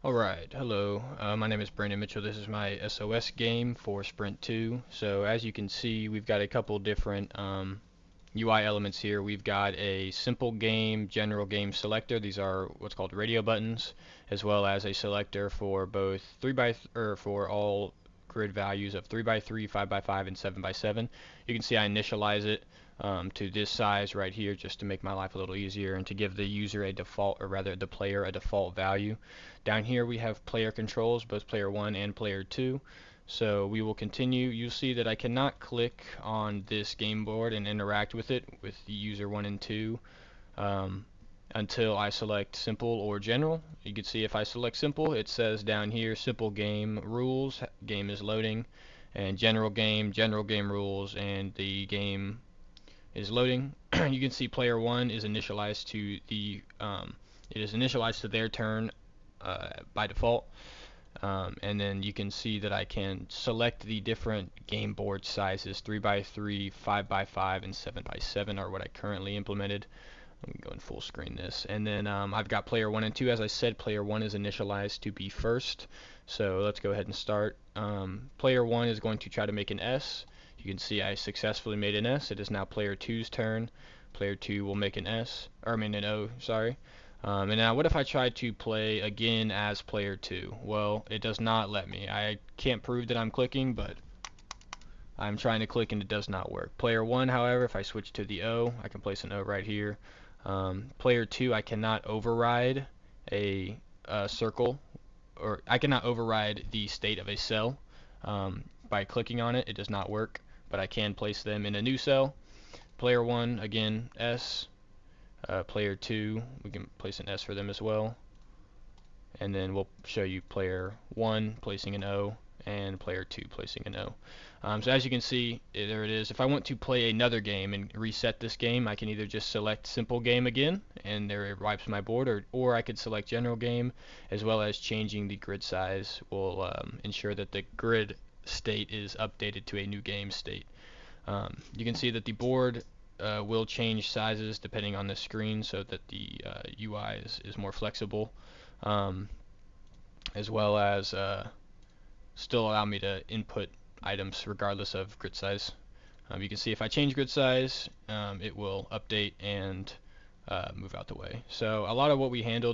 Alright, hello. My name is Brandon Mitchell. This is my SOS game for Sprint 2. So as you can see, we've got a couple different UI elements here. We've got a simple game, general game selector. These are what's called radio buttons, as well as a selector for both 3 by or for all grid values of 3 by 3, 5 by 5, and 7 by 7. You can see I initialize it to this size right here just to make my life a little easier and to give the user a default, or rather the player a default value. Down here we have player controls, both player 1 and player 2. So we will continue. You'll see that I cannot click on this game board and interact with it with the user 1 and 2 um, until I select simple or general. You can see if I select simple, it says down here simple game rules, game is loading, and general game rules, and the game is loading. You can see player 1 is initialized to their turn by default. And then you can see that I can select the different game board sizes. 3 by 3, 5 by 5, and 7 by 7 are what I currently implemented. I'm going to go and full screen this. And then I've got player 1 and 2. As I said, player 1 is initialized to be first. So let's go ahead and start. Player 1 is going to try to make an S. You can see I successfully made an S. It is now player 2's turn. Player 2 will make an an O, sorry. And now what if I try to play again as player 2? Well, it does not let me. I can't prove that I'm clicking, but I'm trying to click and it does not work. Player 1, however, if I switch to the O, I can place an O right here. Player 2, I cannot override a circle, or I cannot override the state of a cell by clicking on it. It does not work, but I can place them in a new cell. Player 1, again, S. Player 2, we can place an S for them as well. And then we'll show you player 1 placing an O and player 2 placing an O. So as you can see, there it is. If I want to play another game and reset this game, I can either just select simple game again, and there it wipes my board, or I could select general game, as well as changing the grid size will ensure that the grid state is updated to a new game state. You can see that the board will change sizes depending on the screen so that the UI is more flexible, as well as still allow me to input items regardless of grid size. You can see if I change grid size, it will update and move out the way. So a lot of what we handled